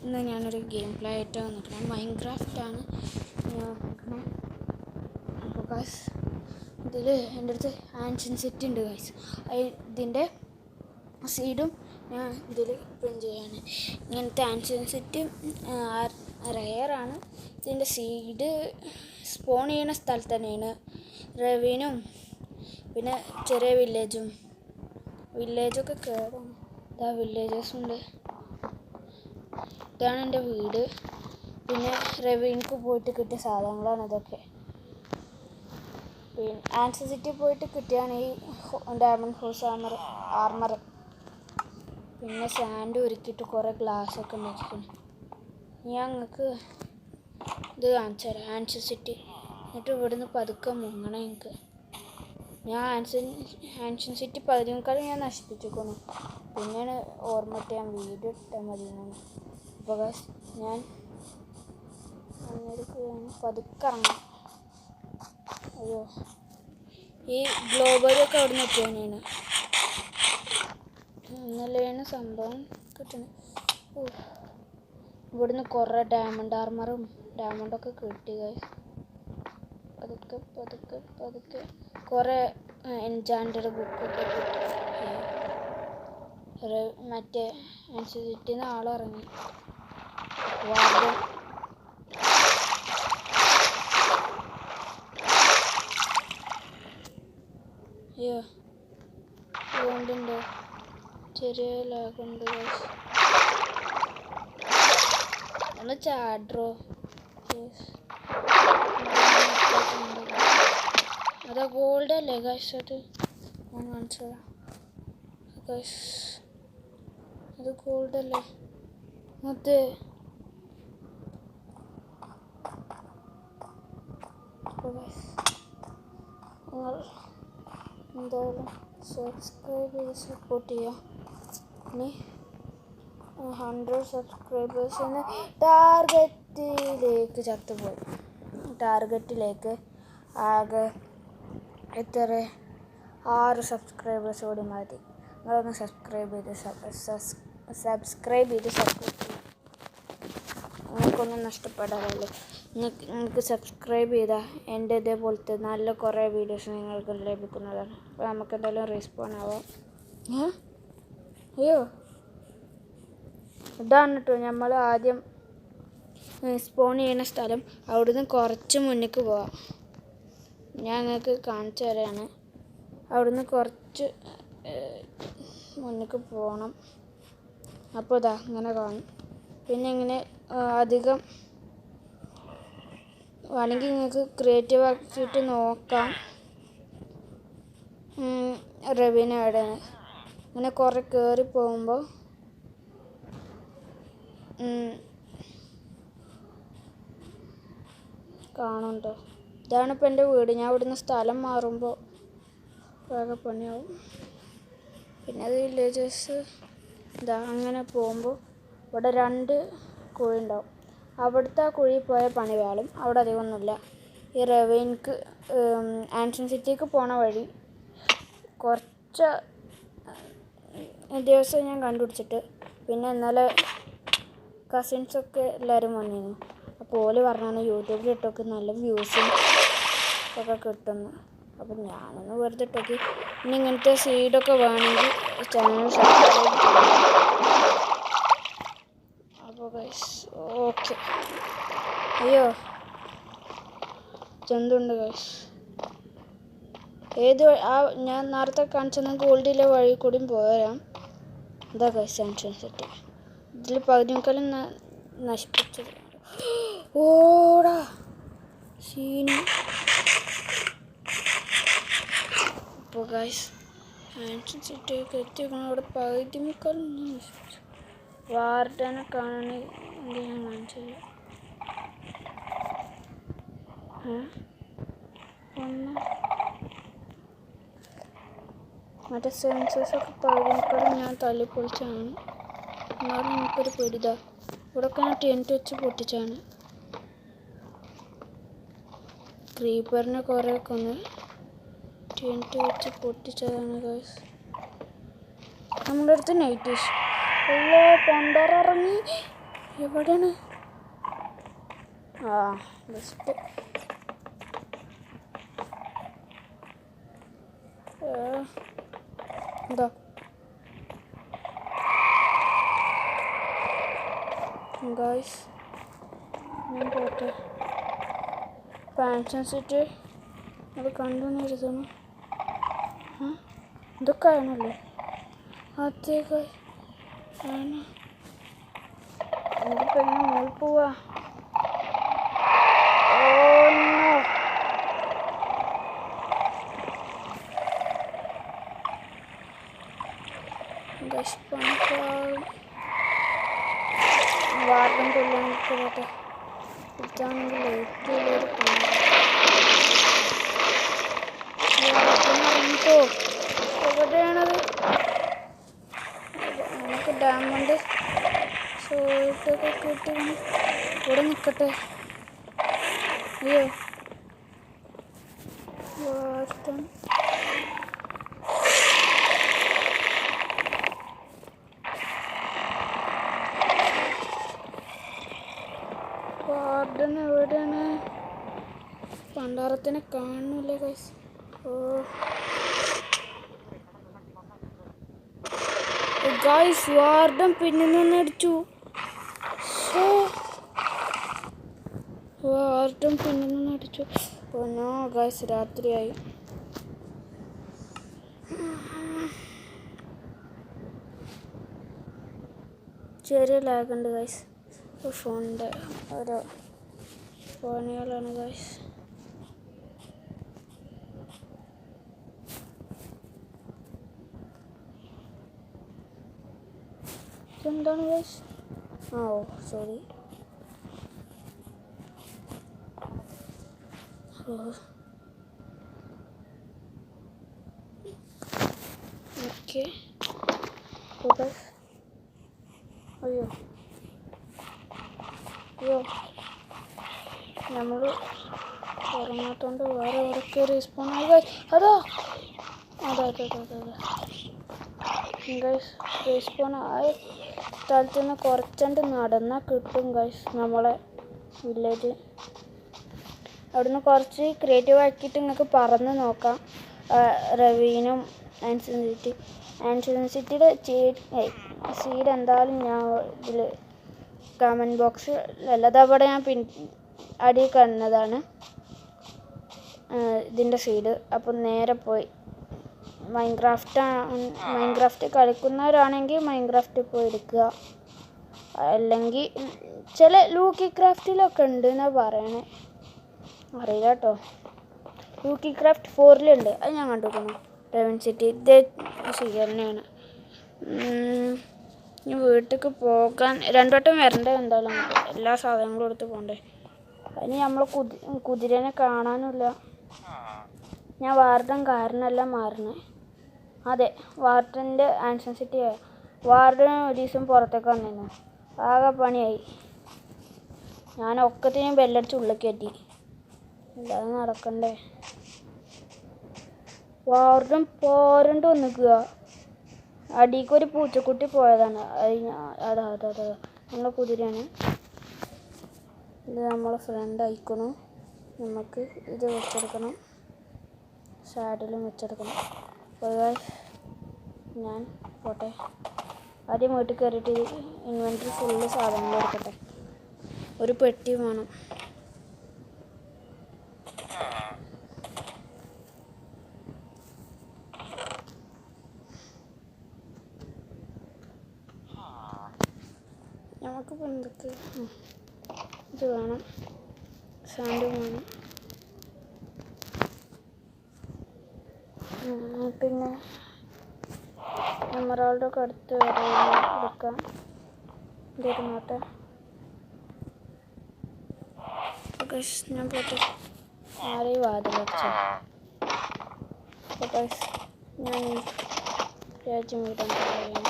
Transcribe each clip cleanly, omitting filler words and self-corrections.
ഇന്ന് ഞാനൊരു game play ആയിട്ട് വന്നിട്ടുണ്ട്. മൈൻക്രാഫ്റ്റാണ് നോക്കുന്നത്. അപ്പോൾ ഗൈസ് ഇതിൽ എൻ്റെ അടുത്ത് ആൻഷ്യൻ സെറ്റ് ഉണ്ട് ഗൈസ്. ഇതിൻ്റെ സീഡും ഞാൻ ഇതിൽ പ്രിൻറ്റ് ചെയ്യാണ്. ഇങ്ങനത്തെ ആൻഷ്യൻ സെറ്റ് റെയറാണ്. ഇതിൻ്റെ സീഡ് സ്പോൺ ചെയ്യുന്ന സ്ഥലത്ത് തന്നെയാണ്. റവീനും പിന്നെ ചെറിയ വില്ലേജൊക്കെ കേടാണ്. ഇതാ വില്ലേജസുണ്ട്. ഇതാണ് എൻ്റെ വീട്. പിന്നെ റവീനിക്ക് പോയിട്ട് കിട്ടിയ സാധനങ്ങളാണ് ഇതൊക്കെ. പിന്നെ ആൻഷ്യൻ സിറ്റി പോയിട്ട് കിട്ടിയാണ് ഈ ഡയമണ്ട് ഹോസ് ആർമർ. പിന്നെ സാൻഡ് ഉരുക്കിയിട്ട് കുറേ ഗ്ലാസ്സൊക്കെ ഉണ്ടാക്കിക്കുന്നു. ഞാൻ നിങ്ങൾക്ക് ഇത് കാണിച്ചു തരാം ആൻഷ്യൻ സിറ്റി. എന്നിട്ട് ഇവിടുന്ന് പതുക്കെ മുങ്ങണം എനിക്ക്. ഞാൻ ആൻഷ്യൻ സിറ്റി 10 ഞാൻ നശിപ്പിച്ചിരിക്കുന്നു. പിന്നെയാണ് ഓർമ്മയിട്ട് ഞാൻ വീഡിയോ ഇട്ടാൽ മതി എന്നാണ്. അപ്പോൾ ഞാൻ പതുക്കെ ഇറങ്ങാം. അയ്യോ, ഈ ഗ്ലോബലൊക്കെ അവിടെ നിന്ന് എത്തിയാണ്. ഇന്നലെയാണ് സംഭവം കിട്ടണത്. ഇവിടുന്ന് കുറേ ഡയമണ്ടൊക്കെ കിട്ടി. പതുക്കെ കുറേ എൻചാൻറ്റഡ് ബുക്കൊക്കെ കിട്ടി. മറ്റേ ആൻഷ്യൻ സിറ്റിയിൽ നിന്ന് ആളിറങ്ങി. അയ്യോ, അതുകൊണ്ടുണ്ടോ ചെറിയ ലാഗുണ്ട്. ഒന്ന് ചാഡ്രോ. അതാ ഗോൾഡ് അല്ലേ ഗൈസ്? അത് ഞാൻ കാണിച്ചതാ ഗൈസ്. അത് ഗോൾഡ് അല്ലേ? അതെ. നിങ്ങൾ എന്തായാലും സബ്സ്ക്രൈബ് ചെയ്ത് സപ്പോർട്ട് ചെയ്യുക. ഇനി 100 സബ്സ്ക്രൈബേഴ്സിന് ടാർഗറ്റിലേക്ക് ചത്തുപോയി. ടാർഗറ്റിലേക്ക് ആകെ എത്ര 6 സബ്സ്ക്രൈബേഴ്സ് കൂടി മതി. നിങ്ങളൊന്ന് സബ്സ്ക്രൈബ് ചെയ്ത് സപ്പോർട്ട് ചെയ്യുക. നിങ്ങൾക്കൊന്നും നഷ്ടപ്പെടാറില്ല. നിങ്ങൾക്ക് സബ്സ്ക്രൈബ് ചെയ്താൽ എൻ്റെ ഇതേപോലത്തെ നല്ല കുറേ വീഡിയോസ് നിങ്ങൾക്ക് ലഭിക്കുന്നതാണ്. അപ്പോൾ നമുക്ക് എന്തായാലും റെസ്പോൺ ആവാം. അയ്യോ, ഇതാണ് കേട്ടോ നമ്മൾ ആദ്യം സ്പോൺ ചെയ്യുന്ന സ്ഥലം. അവിടുന്ന് കുറച്ച് മുന്നിലേക്ക് പോവാം. ഞാൻ നിങ്ങൾക്ക് കാണിച്ചു തരാണ്. അവിടുന്ന് കുറച്ച് മുന്നിലേക്ക് പോകണം. അപ്പോൾ ഇതാ ഇങ്ങനെ കാണും. പിന്നെ ഇങ്ങനെ അധികം വേണമെങ്കിൽ നിങ്ങൾക്ക് ക്രിയേറ്റീവ് ആക്കിയിട്ട് നോക്കാം. റവീന എവിടെയാണ് ഇങ്ങനെ കുറേ കയറി പോകുമ്പോൾ കാണുന്നുണ്ടോ? ഇതാണിപ്പോൾ എൻ്റെ വീട്. ഞാൻ ഇവിടുന്ന് സ്ഥലം മാറുമ്പോൾ വേഗ പണിയാവും. പിന്നെ അത് വില്ലേജസ് ഇതാ അങ്ങനെ പോകുമ്പോൾ ഇവിടെ 2 കുഴി ഉണ്ടാവും. അവിടുത്തെ ആ കുഴി പോയ പണി വാളും. അവിടെ അധികമൊന്നുമില്ല. ഈ റവീനിക്ക് ആൻഷ്യൻ സിറ്റിക്ക് പോണ വഴി കുറച്ച് ദിവസം ഞാൻ കണ്ടുപിടിച്ചിട്ട് പിന്നെ ഇന്നലെ കസിൻസൊക്കെ എല്ലാവരും വന്നിരുന്നു. അപ്പോൾ ഓല് പറഞ്ഞാണ് യൂട്യൂബിൽ ഇട്ടൊക്കെ നല്ല വ്യൂസും ഒക്കെ കിട്ടുന്നു. അപ്പോൾ ഞാനൊന്ന് വെറുതെ ഇട്ടോക്കി. ഇനി ഇങ്ങനത്തെ സീഡൊക്കെ വേണമെങ്കിൽ ചാനൽ സബ്സ്ക്രൈബ് ചെയ്യണം. അപ്പോൾ ഗൈസ് ഓക്കെ. അയ്യോ, ജന്തുണ്ട് ഗൈസ്. ഞാൻ നേരത്തെ കാണിച്ചെന്ന ഗോൾഡിലെ വഴി കൂടി പോരാം. ഇതാ ഗൈസ് ആൻഷ്യൻ സിറ്റി. ഇതിൽ 10 നശിപ്പിച്ചത്. ഓടാ സീന്. അപ്പോൾ ഗൈസ് ആൻഷ്യൻ സിറ്റിയൊക്കെ എത്തിക്കണം. അവിടെ 10 നശിപ്പിച്ചു. വാർഡനെ കാണണമെങ്കിൽ ഞാൻ കാണിച്ചില്ല. മറ്റേ സെൻസേഴ്സൊക്കെ 10 ഞാൻ തല്ലിപ്പൊളിച്ചാണ്. എന്നാലും എനിക്കൊരു പേടിതാ. ഇവിടെയൊക്കെ ഞാൻ ടെൻറ്റ് വെച്ച് പൊട്ടിച്ചാണ്. ക്രീപ്പറിനെ കുറേയൊക്കെ ഒന്ന് ടെൻറ്റ് വെച്ച് പൊട്ടിച്ചതാണ് ഗൈസ്. നമ്മുടെ അടുത്ത് നൈറ്റ് വിഷൻ. പണ്ടറിറങ്ങി. എവിടെയാണ്? ആ ബെസ്റ്റ്. എന്താ ഗായ്സ്, ഞാൻ പോട്ടെ. പാൻഷൻ സെറ്റ് അത് കണ്ടുവന്ന് എഴുതണം. ഇതൊക്കെ ആണല്ലേ? അതേ ഗായ് ആണ്. എൻ്റെ പെണ്ണ് മോൾ പോവാ. വാർഡൻ കൊല്ലാൻ പോകട്ടെ. ഇതാണെങ്കിൽ ലേറ്റുള്ളൊരു പറഞ്ഞിട്ടോ എവിടെയാണത്? നമുക്ക് ഡയമണ്ട് ഷോട്ടൊക്കെ കിട്ടി. ഇവിടെ നിൽക്കട്ടെ. അയ്യോ വാർഡൻ വാർഡൻ എവിടെയാണ്? പണ്ടാരത്തിനെ കാണുന്നില്ല ഗൈസ്. ഗൈസ് വാർഡൻ പിന്നിൽ നിന്ന് അടിച്ചു. വാർഡൻ പിന്നിൽ നിന്ന് അടിച്ചു. നോ ഗൈസ്, രാത്രിയായി. ചെറിയ ലാഗുണ്ട് ഗൈസ്. ഫോണിൻ്റെ ഓരോ പണികളാണ് ഗൈസ്. എന്താണ് ഗൈസ്? ഓ സോറി. ഓക്കെ അയ്യോ അയ്യോ, നമ്മൾ ഉറങ്ങാത്തോണ്ട് വേറെ എവിടെയൊക്കെ റീസ്പോൺ ആയി ഗൈസ്. അതാ അതെ ഗൈസ്, റീസ്പോൺ ആയ സ്ഥലത്ത് നിന്ന് കുറച്ചുണ്ട് നടന്നാൽ കിട്ടും ഗൈസ് നമ്മളെ വില്ലേജ്. അവിടുന്ന് കുറച്ച് ക്രിയേറ്റീവ് ആക്കിയിട്ട് നിങ്ങൾക്ക് പറന്ന് നോക്കാം. റവീനും ആൻസിറ്റിയുടെ സീഡ് എന്തായാലും ഞാൻ ഇതിൽ കമൻറ്റ് ബോക്സ് അതവിടെ ഞാൻ അടിയിൽ കാണുന്നതാണ് ഇതിൻ്റെ സീഡ്. അപ്പം നേരെ പോയി മൈൻക്രാഫ്റ്റ് കളിക്കുന്നവരാണെങ്കിൽ മൈൻക്രാഫ്റ്റ് പോയി എടുക്കുക. അല്ലെങ്കിൽ ചില ലൂക്കി ക്രാഫ്റ്റിലൊക്കെ ഉണ്ട് എന്നാണ് പറയണേ, അറിയില്ല കേട്ടോ. ലൂക്കി ക്രാഫ്റ്റ് 4 അത് ഞാൻ കണ്ടുപോകുന്നു. റെവൻ സിറ്റി ഇതേ തന്നെയാണ്. ഇനി വീട്ടിലേക്ക് പോകാൻ 2 വട്ടം വരണ്ടേ എന്തായാലും. എല്ലാ സാധനങ്ങളും എടുത്ത് പോകണ്ടേ. അതിന് നമ്മൾ കുതിരനെ കാണാനുമില്ല. ഞാൻ വാർഡൻ കാരനല്ല മാറണേ. അതെ, വാർഡൻ്റെ ആൻസൺ സിറ്റി വാർഡൻ ഒരു ദിവസം പുറത്തേക്ക് വന്നിരുന്നു. ആകെ പണിയായി. ഞാൻ ഒക്കത്തിനും ബെല്ലടിച്ച് ഉള്ളിൽ കയറ്റി. അല്ലാതെ നടക്കണ്ടേ. വാർഡൻ പോരണ്ട് വന്നിക്കുക. അടിക്കൊരു പൂച്ചക്കുട്ടി പോയതാണ്. അതാ നമ്മളെ കുതിരയാണ്. ഇത് നമ്മളെ ഫ്രണ്ട് അയക്കണം. നമുക്ക് ഇത് വെച്ചെടുക്കണം. സാഡിലും വെച്ചെടുക്കണം. അപ്പോൾ ഞാൻ പോട്ടെ. ആദ്യം വീട്ടിൽ കയറിയിട്ട് ഇൻവെൻറ്ററി ഫുള്ള് സാധനങ്ങൾ എടുക്കട്ടെ. ഒരു പെട്ടി വേണം. നമുക്കിപ്പോൾ എന്തൊക്കെ ഇത് വേണം. സാൻഡും വേണം. പിന്നെ എമറാൾഡൊക്കെ അടുത്ത് എടുക്കാം. ഇരുന്നോട്ടെ. ഞാൻ പോട്ടെ. ആരെയും വാതിലടിച്ചു. ഞാൻ രാജ്യം വിടാൻ പറയുന്നു.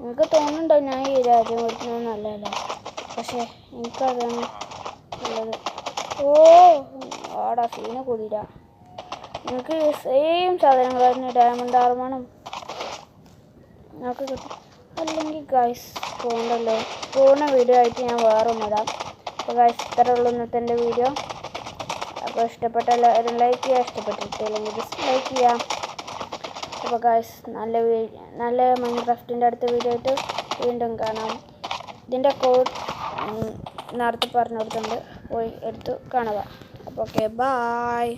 നിങ്ങൾക്ക് തോന്നുന്നുണ്ടോ ഞാൻ ഈ രാജ്യം വിടുന്നത് നല്ലതല്ല, പക്ഷേ എനിക്കതാണ് നല്ലത്. ആടാ സീന കുതിര. നിങ്ങൾക്ക് സെയിം സാധനങ്ങളായിരുന്നു. ഡയമണ്ട് ആർമണും നമുക്ക് കിട്ടും. അല്ലെങ്കിൽ ഗൈസ് പോകണ്ടല്ലോ. പോകുന്ന വീഡിയോ ആയിട്ട് ഞാൻ വേറെ ഒന്നിടാം. അപ്പോൾ ഗൈസ് ഇത്രേ ഉള്ളൂ ഇന്നത്തെ എൻ്റെ വീഡിയോ. അപ്പോൾ ഇഷ്ടപ്പെട്ട എല്ലാവരും ലൈക്ക് ചെയ്യുക, ഇഷ്ടപ്പെട്ടിട്ടില്ലെങ്കിൽ ഡിസ്ലൈക്ക് ചെയ്യാം. അപ്പോൾ ഗൈസ് നല്ല മൈൻക്രാഫ്റ്റിൻ്റെ അടുത്ത വീഡിയോ ആയിട്ട് വീണ്ടും കാണാം. ഇതിൻ്റെ കോഡ് നേരത്തെ പറഞ്ഞു കൊടുത്തിട്ടുണ്ട്, പോയി എടുത്ത് കാണുക. അപ്പോൾ ഓക്കെ, ബായ്.